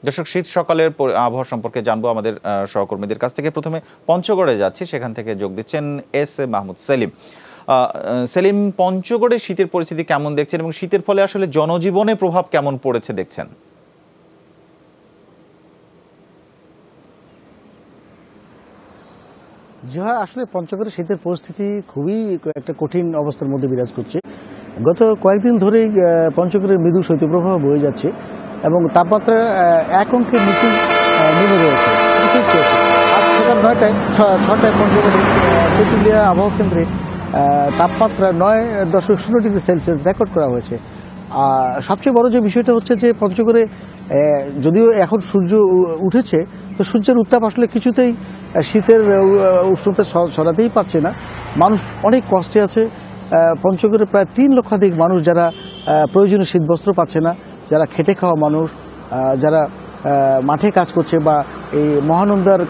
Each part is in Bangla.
দর্শক, শীত সকালের আবহাওয়া সম্পর্কে জানবো আমাদের সহকর্মীদের কাছ থেকে। প্রথমে পঞ্চগড়ে যাচ্ছি, সেখান থেকে যোগ দিচ্ছেন এস এ মাহমুদ সেলিম। সেলিম, পঞ্চগড়ে শীতের পরিস্থিতি কেমন দেখছেন এবং শীতের ফলে আসলে জনজীবনে প্রভাব কেমন পড়েছে দেখছেন? আসলে পঞ্চগড়ের শীতের পরিস্থিতি খুবই একটা কঠিন অবস্থার মধ্যে বিরাজ করছে। গত কয়েকদিন ধরেই পঞ্চগড়ের মৃদু শৈত্যপ্রবাহ বয়ে যাচ্ছে এবং তাপমাত্রা এক অঙ্কের নিচে নেমে রয়েছে। আজ সকাল 6টায় পঞ্চগড়ের তেঁতুলিয়া আবহাওয়া কেন্দ্রে তাপমাত্রা 9.0 ডিগ্রি সেলসিয়াস রেকর্ড করা হয়েছে। সবচেয়ে বড় যে বিষয়টা হচ্ছে যে পঞ্চগড়ে যদিও এখন সূর্য উঠেছে, তো সূর্যের উত্তাপ আসলে কিছুতেই শীতের উষ্ণতা সরাতেই পারছে না। মানুষ অনেক কষ্টে আছে। পঞ্চগড়ে প্রায় 3 লক্ষাধিক মানুষ যারা প্রয়োজনীয় শীতবস্ত্র পাচ্ছে না, যারা খেটে খাওয়া মানুষ, যারা মাঠে কাজ করছে বা এই মহানন্দার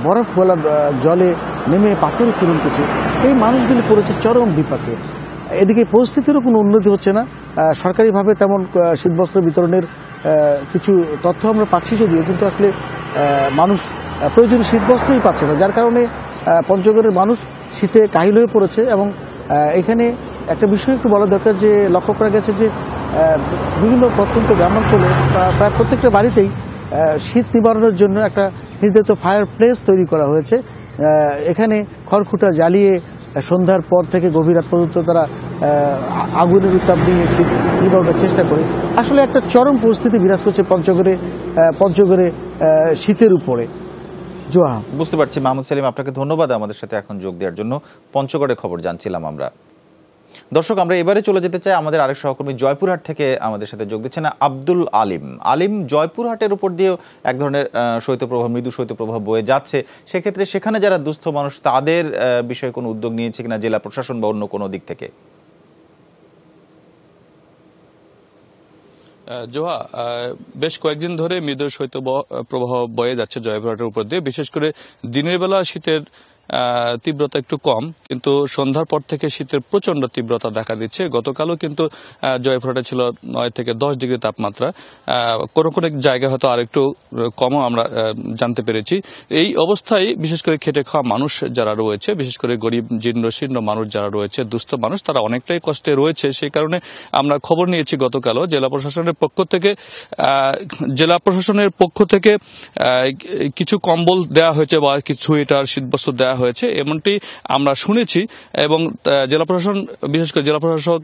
বরফ গলার জলে নেমে পাথর উত্তোলন করছে, এই মানুষগুলি পড়েছে চরম বিপাকে। এদিকে পরিস্থিতিরও কোনো উন্নতি হচ্ছে না। সরকারিভাবে তেমন শীতবস্ত্র বিতরণের কিছু তথ্য আমরা পাচ্ছি যদিও, কিন্তু আসলে মানুষ প্রয়োজনীয় শীতবস্ত্রই পাচ্ছে না, যার কারণে পঞ্চগড়ের মানুষ শীতে কাহিল হয়ে পড়েছে। এবং এখানে একটা বিষয় একটু বলা দরকার, যে লক্ষ্য করা গেছে যে বিভিন্ন প্রত্যন্ত গ্রামাঞ্চলে প্রায় প্রত্যেকটা বাড়িতেই শীত নিবারণের জন্য একটা নির্ধারিত ফায়ার প্লেস তৈরি করা হয়েছে। এখানে খড়কুটা জ্বালিয়ে সন্ধ্যার পর থেকে গভীর রাত পর্যন্ত তারা আগুনের উত্তাপ দিয়ে শীত নিবারণের চেষ্টা করে। আসলে একটা চরম পরিস্থিতি বিরাজ করছে পঞ্চগড়ে শীতের উপরে। বুঝতে পারছি। মাহমুদ সেলিম, আপনাকে ধন্যবাদ আমাদের সাথে এখন যোগ দেওয়ার জন্য। পঞ্চগড়ের খবর জানছিলাম আমরা। দর্শক, আমরা এবারে চলে যেতে চাই আমাদের আরেক সহকর্মী জয়পুরহাট থেকে আমাদের সাথে যোগ দিচ্ছেন আব্দুল আলিম। জয়পুরহাটের উপর দিয়েও এক ধরনের শৈত্যপ্রবাহ, মৃদু শৈত্যপ্রবাহ বয়ে যাচ্ছে। সেক্ষেত্রে সেখানে যারা দুস্থ মানুষ, তাদের বিষয়ে কোনো উদ্যোগ নিয়েছে কিনা জেলা প্রশাসন বা অন্য কোনো দিক থেকে? জোহা, বেশ কয়েকদিন ধরে মৃদু শৈত্যপ্রবাহ বয়ে যাচ্ছে জয়পুরহাটের উপর দিয়ে। বিশেষ করে দিনের বেলা শীতের তীব্রতা একটু কম, কিন্তু সন্ধ্যার পর থেকে শীতের প্রচন্ড তীব্রতা দেখা দিচ্ছে। গতকালও কিন্তু জয়পুরহাটে ছিল 9 থেকে 10 ডিগ্রি তাপমাত্রা। কোনো কোনো জায়গায় হয়তো আরেকটু কমও আমরা জানতে পেরেছি। এই অবস্থায় বিশেষ করে খেটে খাওয়া মানুষ যারা রয়েছে, বিশেষ করে গরিব জীর্ণশীর্ণ মানুষ যারা রয়েছে, দুস্থ মানুষ, তারা অনেকটাই কষ্টে রয়েছে। সেই কারণে আমরা খবর নিয়েছি গতকালও জেলা প্রশাসনের পক্ষ থেকে কিছু কম্বল দেওয়া হয়েছে বা কিছু সোয়েটার, শীতবস্ত্র দেওয়া হয়েছে, এমনটি আমরা শুনেছি। এবং জেলা প্রশাসন, বিশেষ করে জেলা প্রশাসক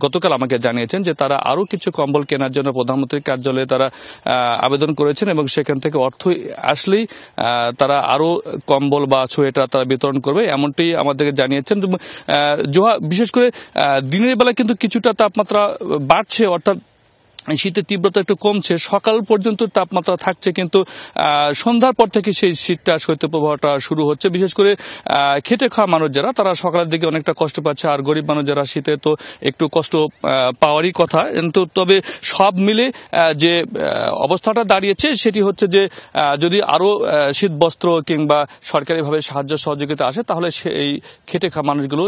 গতকাল আমাকে জানিয়েছেন যে তারা আরো কিছু কম্বল কেনার জন্য প্রধানমন্ত্রীর কার্যালয়ে তারা আবেদন করেছেন এবং সেখান থেকে অর্থ আসলেই তারা আরো কম্বল বা সোয়েটার তারা বিতরণ করবে, এমনটি আমাদেরকে জানিয়েছেন। জোহা, বিশেষ করে দিনের বেলা কিন্তু কিছুটা তাপমাত্রা বাড়ছে, অর্থাৎ শীতের তীব্রতা একটু কমছে। সকাল পর্যন্ত তাপমাত্রা থাকছে, কিন্তু সন্ধ্যার পর থেকে সেই শীতটা, শৈত্যপ্রবাহটা শুরু হচ্ছে। বিশেষ করে খেটে খাওয়া মানুষ যারা, তারা সকালের দিকে অনেকটা কষ্ট পাচ্ছে, আর গরিব মানুষ যারা শীতে তো একটু কষ্ট পাওয়ারই কথা। কিন্তু তবে সব মিলে যে অবস্থাটা দাঁড়িয়েছে সেটি হচ্ছে যে যদি আরো শীত বস্ত্র কিংবা সরকারিভাবে সাহায্য সহযোগিতা আসে, তাহলে সেই খেটে খাওয়া মানুষগুলো,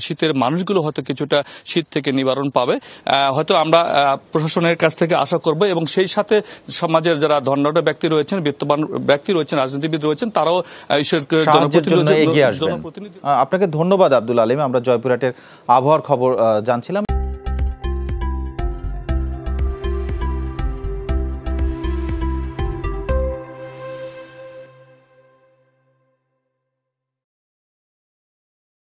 শীতের মানুষগুলো হয়তো কিছুটা শীত থেকে নিবারণ পাবে। হয়তো আমরা প্রশাসনের কাছ থেকে আশা করব এবং সেই সাথে সমাজের যারা ধনাঢ্য ব্যক্তি রয়েছেন, বিত্তবান ব্যক্তি রয়েছেন, রাজনীতিবিদ রয়েছেন, তারাও জনপ্রতিনিধি। আপনাকে ধন্যবাদ আব্দুল আলিম। আমরা জয়পুরহাটের আবহাওয়ার খবর জানছিলাম।